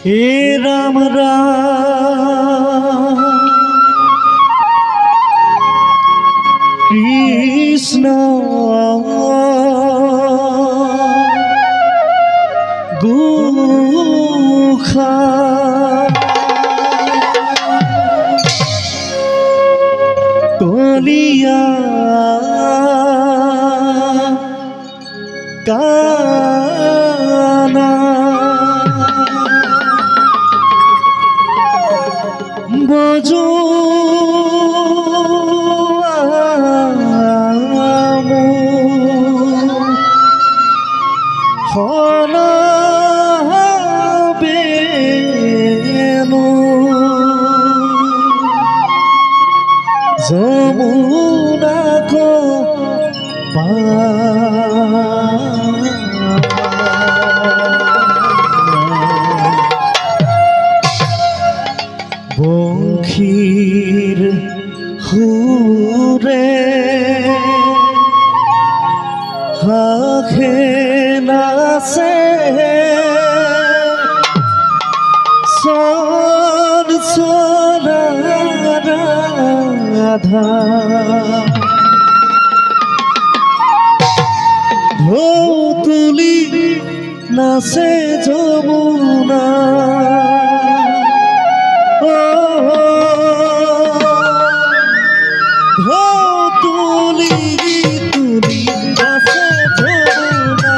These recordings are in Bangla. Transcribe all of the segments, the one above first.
हे राम राम कृष्ण गुखा कलिया काना बजो आमो हलाबेनो जमुना को বংশীর সুরে হাসে নাচে রাধা ঢৌ তুলি নাচে যমুনা তুলি তুলি নাচে যমুনা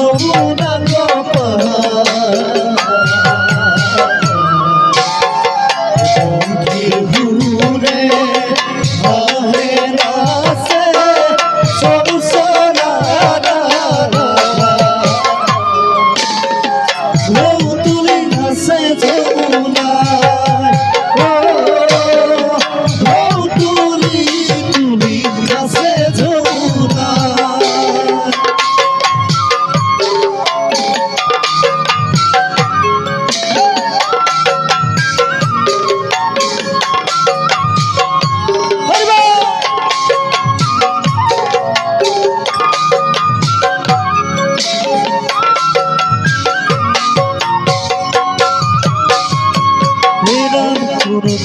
যমুনা ঘুরে হরে নাসে সংসারা তুলি নাসে যমুনা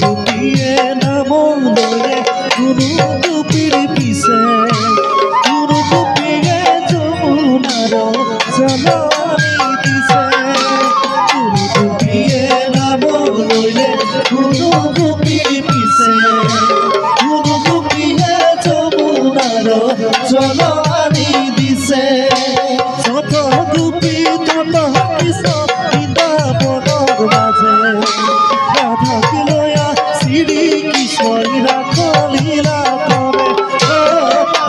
গুপিয়ে নামো লয়ে গুরু গুপির পিছে গুরু গুপিয়ে যমুনার জলনি দিছে গুরু গুপিয়ে নামো লয়ে গুরু গুপির পিছে গুরু গুপিয়ে যমুনার জলনি দিছে যত গুপি তত কৃষ্ণ বৃন্দাবনের মাঝে রাধাকে লয়া শ্রী কৃষ্ণ রাখলীলা করে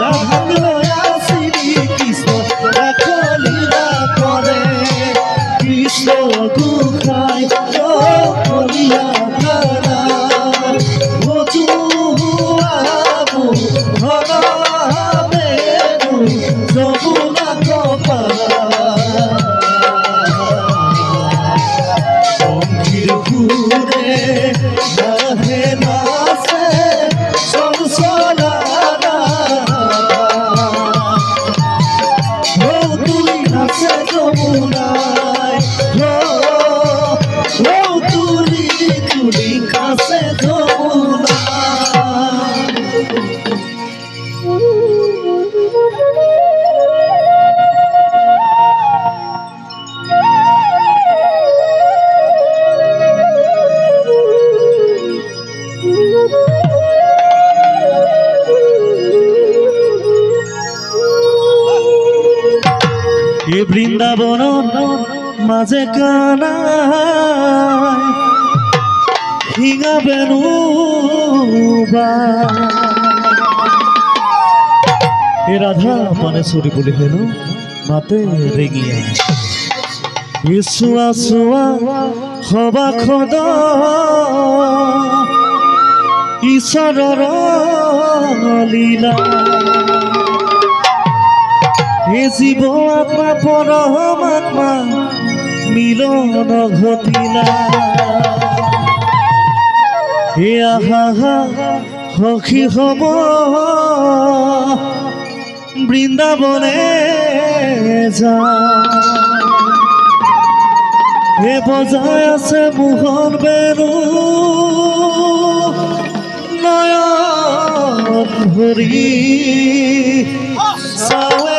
রাধাকে লয়া শ্রী কৃষ্ণ রাখলীলা করে কৃষ্ণ গুখায় কলিয়া তারা ভজু আবু ভগাবে যমুনা কপালা ঘুরে রহে নাসে সংসারা তুলি নাসে যমুনায় তুলি তুলি কাছে যমুনা এ বৃন্দাবন মাঝে কানাই হিঙা বেনু এ রাধা পানেশ্বরী বলে হেন মাতে রেগিয়া ইসুয়া সুয়া হবা খদ ঈশ্বরর লীলা হে জীব আত্মা পরমাত্মা মিলন ঘটিলা হে আহা সখী হব বৃন্দাবনে যা হে বজাই আছে মোহন বেনু নয়ন ভৰি চাৱে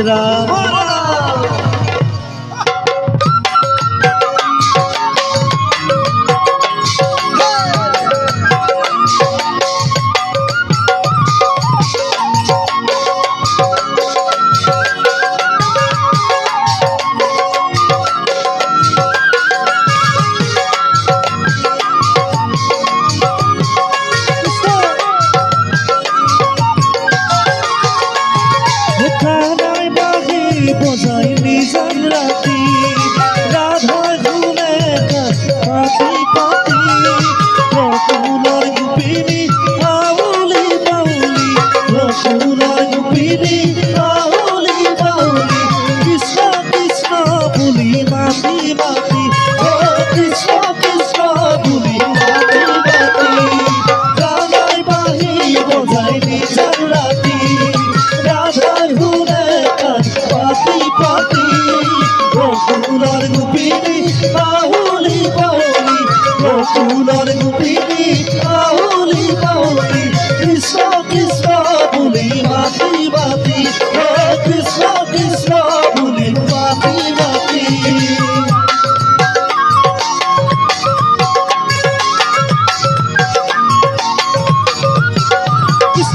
রাম বজাই নিজান রাতি রাধা ঘুমে পাতি পাতি রকুলার গুপিনী আউলি বাউলি রকুলার গুপিনী আউলি বাউলি কৃষ্ণ কৃষ্ণ বলি মাতি মাতি ও কৃষ্ণ কৃষ্ণ বলি মাতি মাতি গানাই বাহি বজাই নিজান রাতি রাধা ঘুমে পাতি পাতি রকুলার গুপিনী আউলি বাউলি রকুলার গুপিনী আউলি বাউলি কৃষ্ণ কৃষ্ণ বলি মাতি মাতি ও কৃষ্ণ কৃষ্ণ বলি মাতি মাতি কৃষ্ণ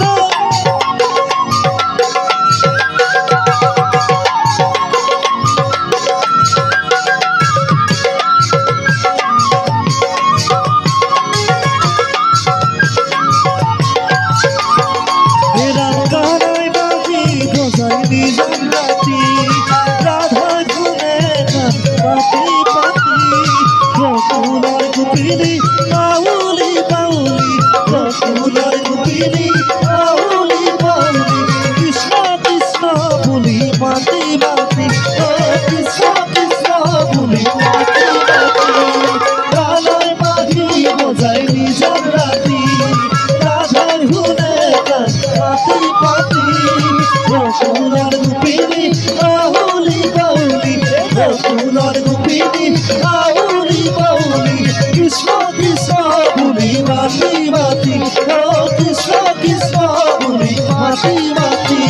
কৃষ্ণ বলি মাতি মাতি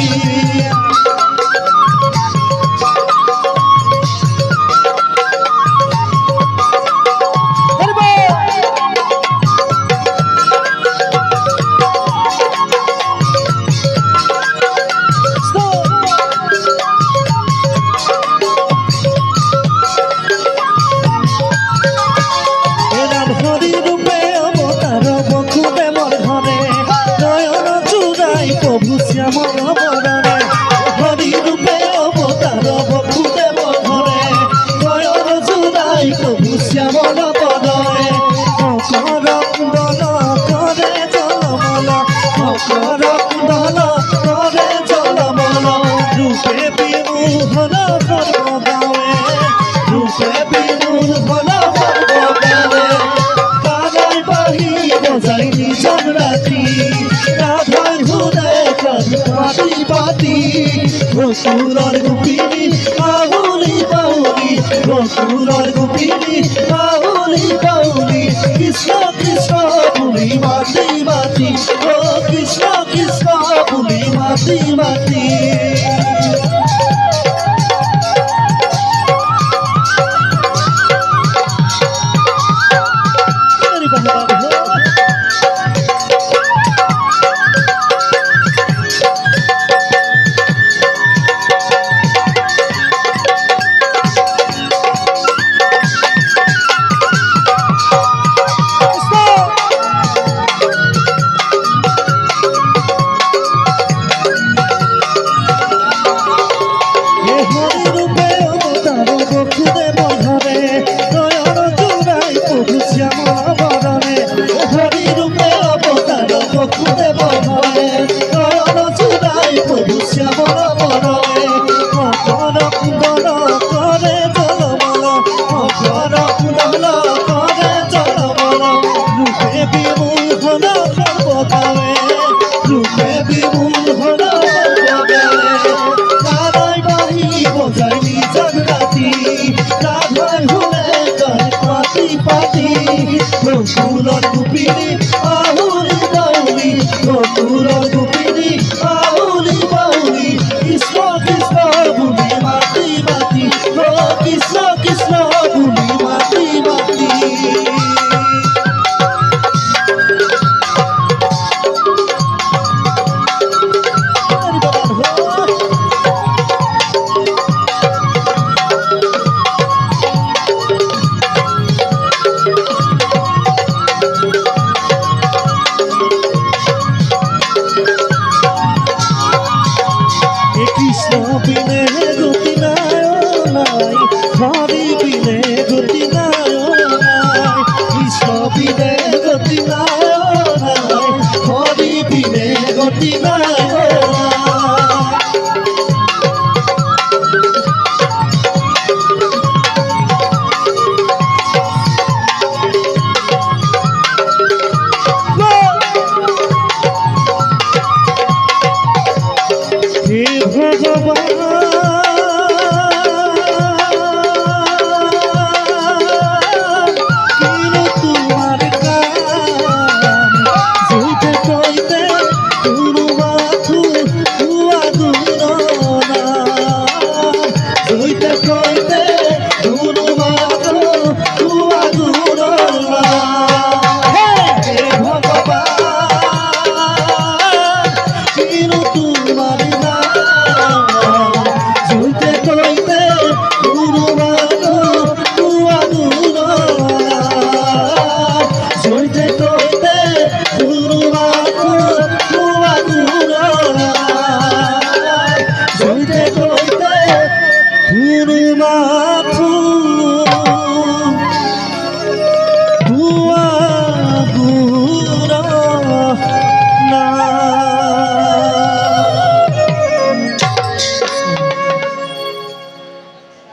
Rokular gupini, pauli pauli, rokular gupini, pauli pauli, Krishna Krishna buli mati mati, oh Krishna Krishna buli mati mati. Rokular gupini, pauli pauli, rokular gupini, pauli pauli, Krishna Krishna buli mati mati, oh Krishna Krishna buli mati mati. Bhagavan